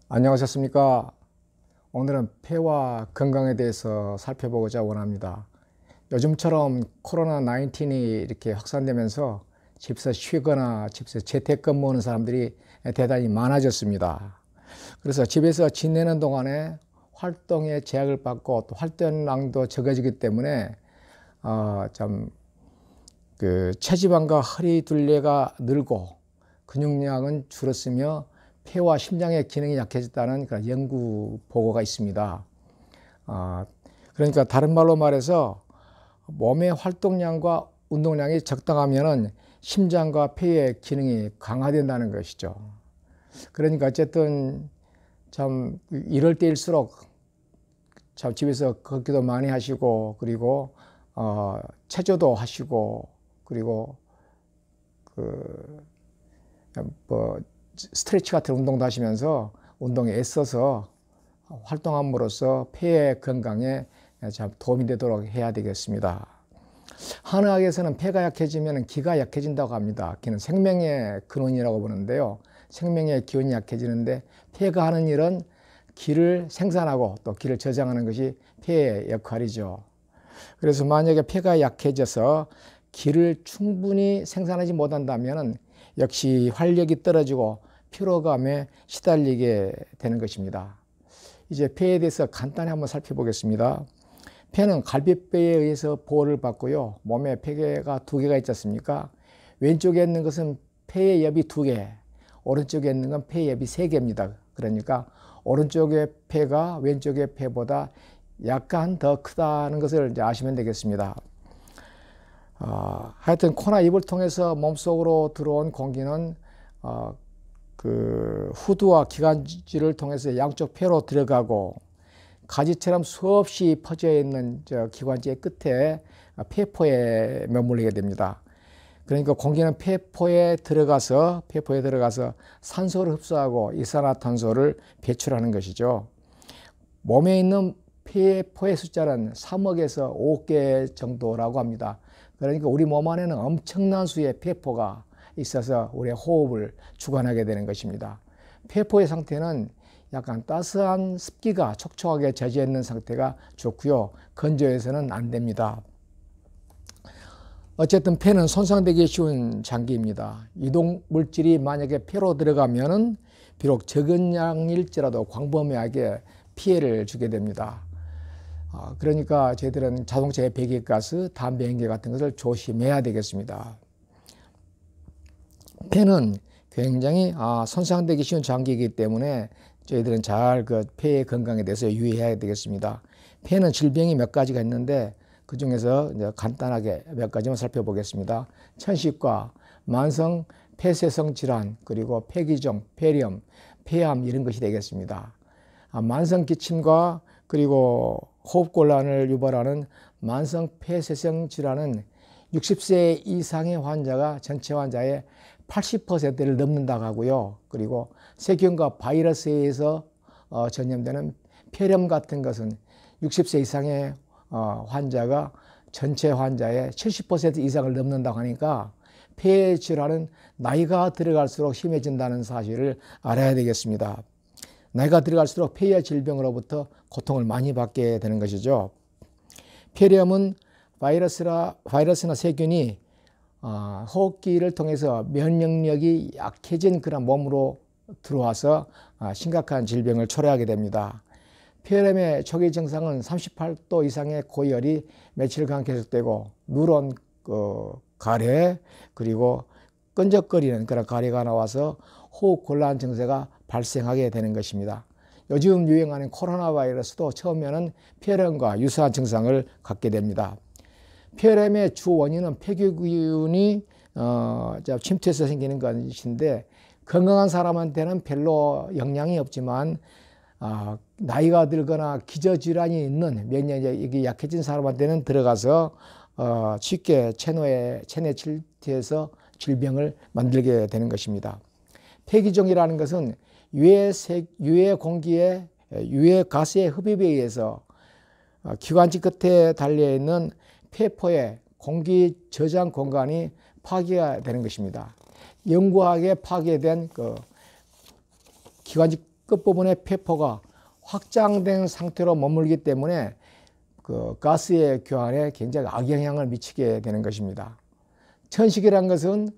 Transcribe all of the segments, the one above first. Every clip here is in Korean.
안녕하셨습니까? 오늘은 폐와 건강에 대해서 살펴보고자 원합니다. 요즘처럼 코로나19이 이렇게 확산되면서 집에서 쉬거나 집에서 재택근무하는 사람들이 대단히 많아졌습니다. 그래서 집에서 지내는 동안에 활동에 제약을 받고 또 활동량도 적어지기 때문에 좀 체지방과 허리 둘레가 늘고 근육량은 줄었으며 폐와 심장의 기능이 약해졌다는 그런 연구 보고가 있습니다. 그러니까 다른 말로 말해서 몸의 활동량과 운동량이 적당하면은 심장과 폐의 기능이 강화된다는 것이죠. 그러니까 어쨌든 참 이럴 때일수록 참 집에서 걷기도 많이 하시고 그리고 체조도 하시고 그리고 뭐 스트레치 같은 운동도 하시면서 운동에 애써서 활동함으로써 폐의 건강에 참 도움이 되도록 해야 되겠습니다. 한의학에서는 폐가 약해지면 기가 약해진다고 합니다. 기는 생명의 근원이라고 보는데요. 생명의 기운이 약해지는데 폐가 하는 일은 기를 생산하고 또 기를 저장하는 것이 폐의 역할이죠. 그래서 만약에 폐가 약해져서 기를 충분히 생산하지 못한다면 역시 활력이 떨어지고 피로감에 시달리게 되는 것입니다. 이제 폐에 대해서 간단히 한번 살펴보겠습니다. 폐는 갈비뼈에 의해서 보호를 받고요. 몸에 폐가 두 개가 있지 않습니까? 왼쪽에 있는 것은 폐의 옆이 두 개, 오른쪽에 있는 건 폐의 옆이 세 개입니다. 그러니까 오른쪽의 폐가 왼쪽의 폐보다 약간 더 크다는 것을 이제 아시면 되겠습니다. 하여튼 코나 입을 통해서 몸속으로 들어온 공기는 후두와 기관지를 통해서 양쪽 폐로 들어가고 가지처럼 수없이 퍼져 있는 기관지의 끝에 폐포에 머물게 됩니다. 그러니까 공기는 폐포에 들어가서 산소를 흡수하고 이산화탄소를 배출하는 것이죠. 몸에 있는 폐포의 숫자는 3억에서 5억 개 정도라고 합니다. 그러니까 우리 몸 안에는 엄청난 수의 폐포가 있어서 우리의 호흡을 주관하게 되는 것입니다. 폐포의 상태는 약간 따스한 습기가 촉촉하게 젖어 있는 상태가 좋고요. 건조해서는 안 됩니다. 어쨌든 폐는 손상되기 쉬운 장기입니다. 이동 물질이 만약에 폐로 들어가면은 비록 적은 양일지라도 광범위하게 피해를 주게 됩니다. 그러니까 저희들은 자동차의 배기가스, 담배 연기 같은 것을 조심해야 되겠습니다. 폐는 굉장히 손상되기 쉬운 장기이기 때문에 저희들은 잘 폐의 건강에 대해서 유의해야 되겠습니다. 폐는 질병이 몇 가지가 있는데 그 중에서 이제 간단하게 몇 가지만 살펴보겠습니다. 천식과 만성 폐쇄성 질환, 그리고 폐기종, 폐렴, 폐암 이런 것이 되겠습니다. 만성 기침과 그리고 호흡곤란을 유발하는 만성 폐쇄성 질환은 60세 이상의 환자가 전체 환자의 80%를 넘는다고 하고요. 그리고 세균과 바이러스에 의해서 전염되는 폐렴 같은 것은 60세 이상의 환자가 전체 환자의 70% 이상을 넘는다고 하니까 폐 질환은 나이가 들어갈수록 심해진다는 사실을 알아야 되겠습니다. 나이가 들어갈수록 폐의 질병으로부터 고통을 많이 받게 되는 것이죠. 폐렴은 바이러스나 세균이 호흡기를 통해서 면역력이 약해진 그런 몸으로 들어와서 심각한 질병을 초래하게 됩니다. 폐렴의 초기 증상은 38도 이상의 고열이 며칠간 계속되고 누런 가래 그리고 끈적거리는 그런 가래가 나와서 호흡 곤란 증세가 발생하게 되는 것입니다. 요즘 유행하는 코로나 바이러스도 처음에는 폐렴과 유사한 증상을 갖게 됩니다. 폐렴의 주 원인은 폐기균이 침투해서 생기는 것인데 건강한 사람한테는 별로 영향이 없지만 나이가 들거나 기저질환이 있는 면역력이 약해진 사람한테는 들어가서 쉽게 체내 침투해서 질병을 만들게 되는 것입니다. 폐기종이라는 것은 유해 공기의 유해 가스의 흡입에 의해서 기관지 끝에 달려있는 폐포의 공기 저장 공간이 파괴가 되는 것입니다. 영구하게 파괴된 기관지 끝부분의 폐포가 확장된 상태로 머물기 때문에 그 가스의 교환에 굉장히 악영향을 미치게 되는 것입니다. 천식이란 것은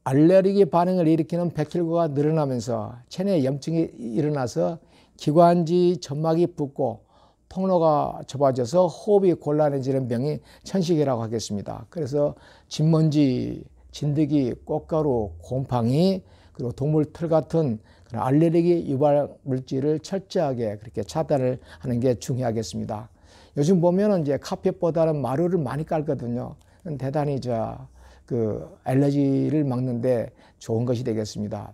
알레르기 반응을 일으키는 백혈구가 늘어나면서 체내에 염증이 일어나서 기관지 점막이 붓고 통로가 좁아져서 호흡이 곤란해지는 병이 천식이라고 하겠습니다. 그래서 진먼지, 진드기, 꽃가루, 곰팡이, 그리고 동물 털 같은 그런 알레르기 유발 물질을 철저하게 그렇게 차단을 하는 게 중요하겠습니다. 요즘 보면은 이제 카펫보다는 마루를 많이 깔거든요. 대단히 그 알레르기를 막는데 좋은 것이 되겠습니다.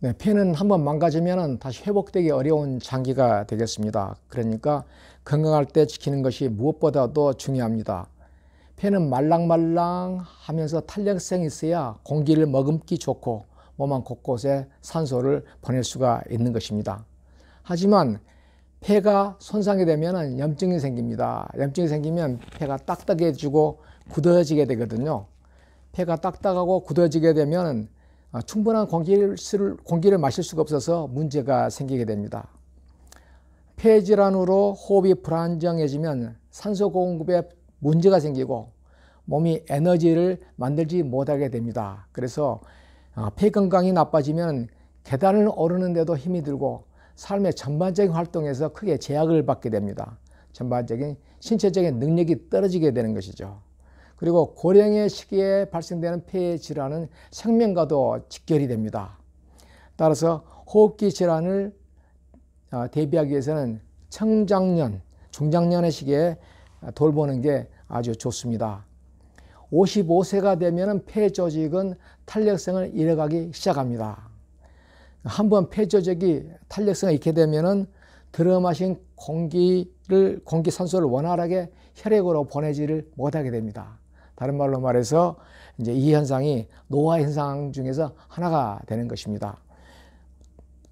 네, 폐는 한번 망가지면 다시 회복되기 어려운 장기가 되겠습니다. 그러니까 건강할 때 지키는 것이 무엇보다도 중요합니다. 폐는 말랑말랑하면서 탄력성이 있어야 공기를 머금기 좋고 몸 안 곳곳에 산소를 보낼 수가 있는 것입니다. 하지만 폐가 손상이 되면 염증이 생깁니다. 염증이 생기면 폐가 딱딱해지고 굳어지게 되거든요. 폐가 딱딱하고 굳어지게 되면 충분한 공기를 마실 수가 없어서 문제가 생기게 됩니다. 폐질환으로 호흡이 불안정해지면 산소 공급에 문제가 생기고 몸이 에너지를 만들지 못하게 됩니다. 그래서 폐 건강이 나빠지면 계단을 오르는데도 힘이 들고 삶의 전반적인 활동에서 크게 제약을 받게 됩니다. 전반적인 신체적인 능력이 떨어지게 되는 것이죠. 그리고 고령의 시기에 발생되는 폐 질환은 생명과도 직결이 됩니다. 따라서 호흡기 질환을 대비하기 위해서는 청장년, 중장년의 시기에 돌보는 게 아주 좋습니다. 55세가 되면 폐 조직은 탄력성을 잃어가기 시작합니다. 한번 폐 조직이 탄력성을 잃게 되면 들어마신 공기 산소를 원활하게 혈액으로 보내지를 못하게 됩니다. 다른 말로 말해서 이제 이 현상이 노화 현상 중에서 하나가 되는 것입니다.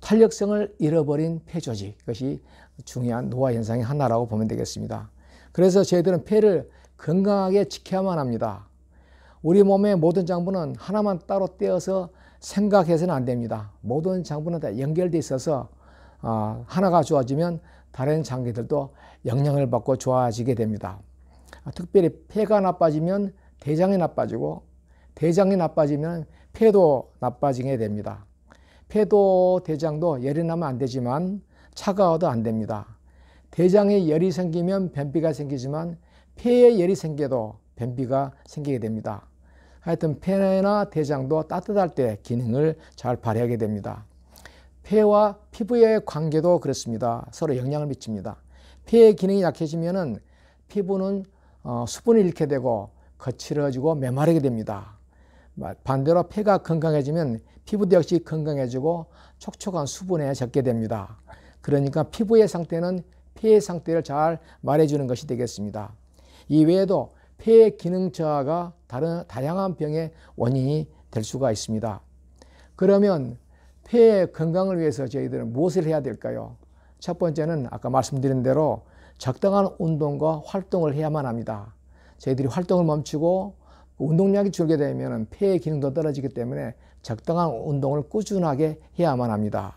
탄력성을 잃어버린 폐 조직, 이것이 중요한 노화 현상의 하나라고 보면 되겠습니다. 그래서 저희들은 폐를 건강하게 지켜야만 합니다. 우리 몸의 모든 장부는 하나만 따로 떼어서 생각해서는 안 됩니다. 모든 장부는 다 연결되어 있어서 하나가 좋아지면 다른 장기들도 영향을 받고 좋아지게 됩니다. 특별히 폐가 나빠지면 대장이 나빠지고 대장이 나빠지면 폐도 나빠지게 됩니다. 폐도 대장도 열이 나면 안 되지만 차가워도 안 됩니다. 대장에 열이 생기면 변비가 생기지만 폐에 열이 생겨도 변비가 생기게 됩니다. 하여튼 폐나 대장도 따뜻할 때 기능을 잘 발휘하게 됩니다. 폐와 피부의 관계도 그렇습니다. 서로 영향을 미칩니다. 폐의 기능이 약해지면 피부는 수분을 잃게 되고 거칠어지고 메마르게 됩니다. 반대로 폐가 건강해지면 피부도 역시 건강해지고 촉촉한 수분에 젖게 됩니다. 그러니까 피부의 상태는 폐의 상태를 잘 말해주는 것이 되겠습니다. 이 외에도 폐의 기능 저하가 다양한 병의 원인이 될 수가 있습니다. 그러면 폐의 건강을 위해서 저희들은 무엇을 해야 될까요? 첫 번째는 아까 말씀드린 대로 적당한 운동과 활동을 해야만 합니다. 저희들이 활동을 멈추고 운동량이 줄게 되면 폐의 기능도 떨어지기 때문에 적당한 운동을 꾸준하게 해야만 합니다.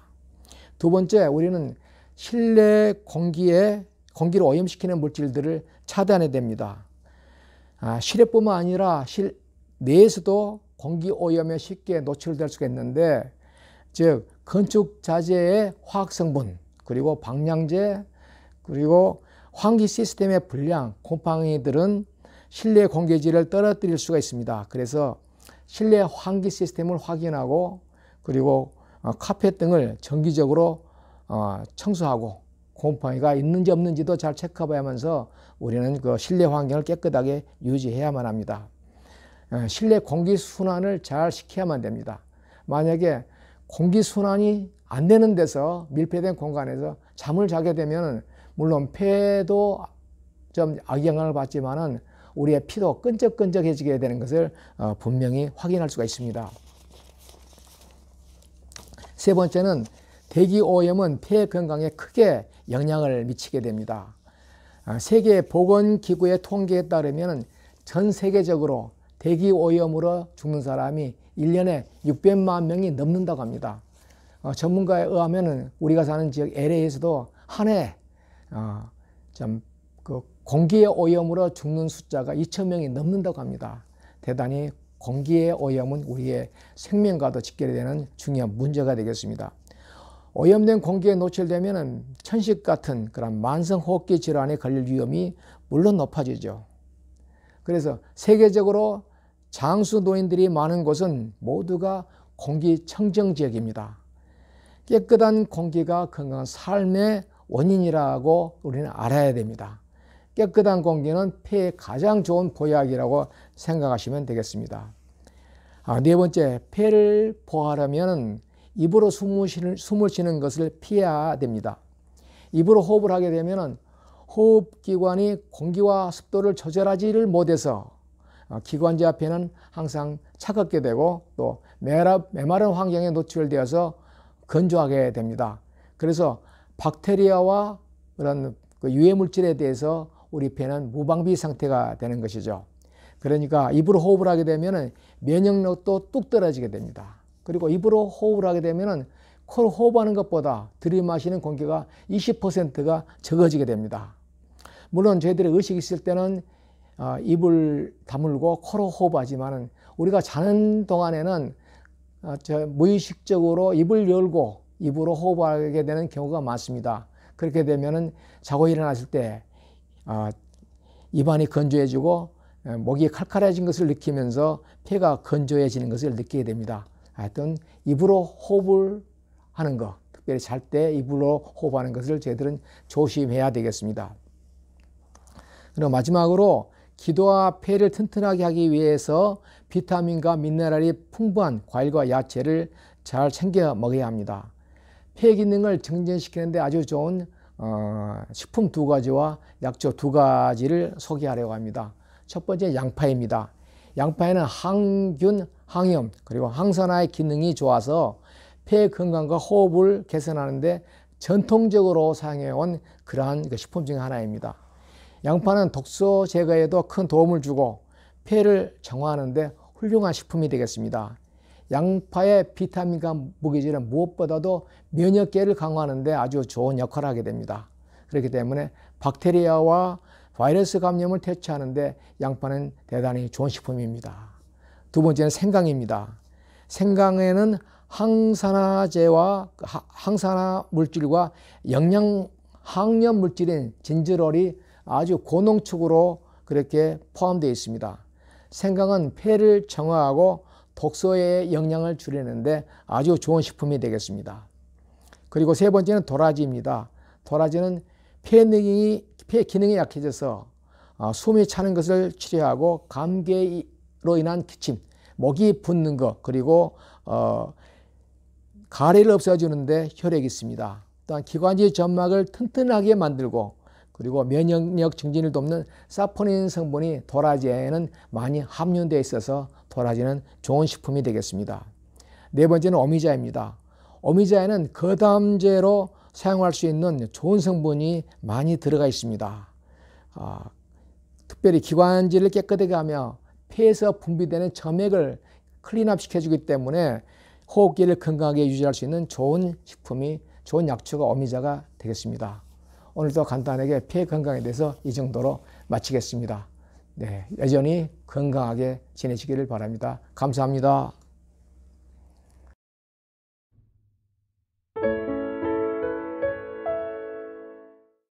두 번째, 우리는 실내 공기를 오염시키는 물질들을 차단해야 됩니다. 실외뿐만 아니라 실내에서도 공기 오염에 쉽게 노출될 수가 있는데, 즉 건축 자재의 화학 성분, 그리고 방향제, 그리고 환기 시스템의 불량, 곰팡이들은 실내 공기질을 떨어뜨릴 수가 있습니다. 그래서 실내 환기 시스템을 확인하고 그리고 카펫 등을 정기적으로 청소하고 곰팡이가 있는지 없는지도 잘 체크해 하면서 우리는 그 실내 환경을 깨끗하게 유지해야만 합니다. 실내 공기 순환을 잘 시켜야만 됩니다. 만약에 공기 순환이 안 되는 데서 밀폐된 공간에서 잠을 자게 되면 물론 폐도 좀 악영향을 받지만은 우리의 피도 끈적끈적해지게 되는 것을 분명히 확인할 수가 있습니다. 세 번째는 대기 오염은 폐 건강에 크게 영향을 미치게 됩니다. 세계보건기구의 통계에 따르면 전 세계적으로 대기 오염으로 죽는 사람이 1년에 600만 명이 넘는다고 합니다. 전문가에 의하면은 우리가 사는 지역 LA에서도 한 해 그 공기의 오염으로 죽는 숫자가 2,000명이 넘는다고 합니다. 대단히 공기의 오염은 우리의 생명과도 직결되는 중요한 문제가 되겠습니다. 오염된 공기에 노출되면 천식 같은 그런 만성호흡기 질환에 걸릴 위험이 물론 높아지죠. 그래서 세계적으로 장수 노인들이 많은 곳은 모두가 공기청정 지역입니다. 깨끗한 공기가 건강한 삶의 원인이라고 우리는 알아야 됩니다. 깨끗한 공기는 폐에 가장 좋은 보약이라고 생각하시면 되겠습니다. 네 번째, 폐를 보호하려면 입으로 숨을 쉬는 것을 피해야 됩니다. 입으로 호흡을 하게 되면 호흡기관이 공기와 습도를 조절하지를 못해서 기관지 앞에는 항상 차갑게 되고 또 메마른 환경에 노출되어서 건조하게 됩니다. 그래서 박테리아와 그런 유해물질에 대해서 우리 폐는 무방비 상태가 되는 것이죠. 그러니까 입으로 호흡을 하게 되면 면역력도 뚝 떨어지게 됩니다. 그리고 입으로 호흡을 하게 되면 코로 호흡하는 것보다 들이마시는 공기가 20%가 적어지게 됩니다. 물론 저희들이 의식이 있을 때는 입을 다물고 코로 호흡하지만 우리가 자는 동안에는 무의식적으로 입을 열고 입으로 호흡하게 되는 경우가 많습니다. 그렇게 되면 자고 일어났을 때 입안이 건조해지고 목이 칼칼해진 것을 느끼면서 폐가 건조해지는 것을 느끼게 됩니다. 하여튼 입으로 호흡을 하는 것, 특별히 잘 때 입으로 호흡하는 것을 저희들은 조심해야 되겠습니다. 그리고 마지막으로 기도와 폐를 튼튼하게 하기 위해서 비타민과 미네랄이 풍부한 과일과 야채를 잘 챙겨 먹어야 합니다. 폐 기능을 증진시키는데 아주 좋은 식품 2가지와 약초 2가지를 소개하려고 합니다. 첫 번째 양파입니다. 양파에는 항균, 항염, 그리고 항산화의 기능이 좋아서 폐 건강과 호흡을 개선하는데 전통적으로 사용해온 그러한 식품 중 하나입니다. 양파는 독소 제거에도 큰 도움을 주고 폐를 정화하는데 훌륭한 식품이 되겠습니다. 양파의 비타민과 무기질은 무엇보다도 면역계를 강화하는데 아주 좋은 역할을 하게 됩니다. 그렇기 때문에 박테리아와 바이러스 감염을 퇴치하는데 양파는 대단히 좋은 식품입니다. 두 번째는 생강입니다. 생강에는 항산화제와 항산화 물질과 항염 물질인 진저롤이 아주 고농축으로 그렇게 포함되어 있습니다. 생강은 폐를 정화하고 독소의 영향을 줄이는데 아주 좋은 식품이 되겠습니다. 그리고 세 번째는 도라지입니다. 도라지는 폐 기능이 약해져서 숨이 차는 것을 치료하고 감기로 인한 기침, 목이 붓는 것, 그리고 가래를 없애주는데 효력이 있습니다. 또한 기관지 점막을 튼튼하게 만들고 그리고 면역력 증진을 돕는 사포닌 성분이 도라지에는 많이 함유되어 있어서 도라지는 좋은 식품이 되겠습니다. 네 번째는 오미자입니다. 오미자에는 거담제로 사용할 수 있는 좋은 성분이 많이 들어가 있습니다. 특별히 기관지를 깨끗하게 하며 폐에서 분비되는 점액을 클린업 시켜주기 때문에 호흡기를 건강하게 유지할 수 있는 좋은 식품이, 좋은 약초가 오미자가 되겠습니다. 오늘도 간단하게 폐 건강에 대해서 이 정도로 마치겠습니다. 네, 여전히 건강하게 지내시기를 바랍니다. 감사합니다.